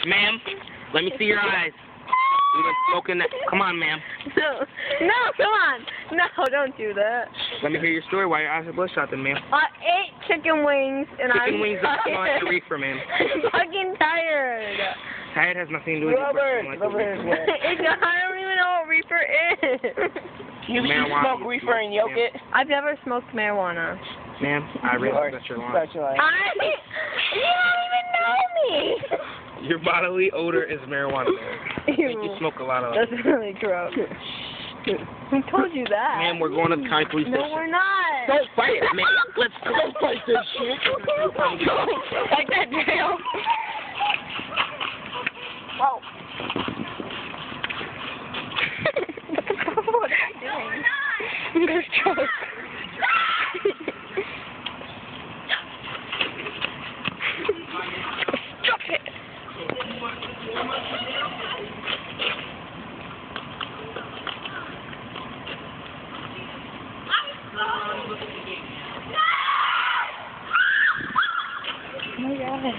Ma'am, let me see your eyes. You've been smoking that. Come on, ma'am. No, come on. No, don't do that. Let me hear your story why your eyes are bloodshot then, ma'am. I ate chicken wings and Chicken wings don't smell like tired. a reefer, ma'am. I'm fucking tired. Tired has nothing to do with it. Robert, Like Robert, a reefer. I don't even know what reefer is. You Marijuana. smoke reefer and yoke it? I've never smoked marijuana. Ma'am, I realize that you're lying. That's your line. You don't even know me. Your bodily odor is marijuana. I think you smoke a lot of it. That's really gross. Who told you that? Ma'am, we're going to the county police No, station. we're not. Don't fight it, man. Let's go. Don't fight this shit. Like that jail. Whoa. What are you doing? There's jokes. Stop it. Oh my god.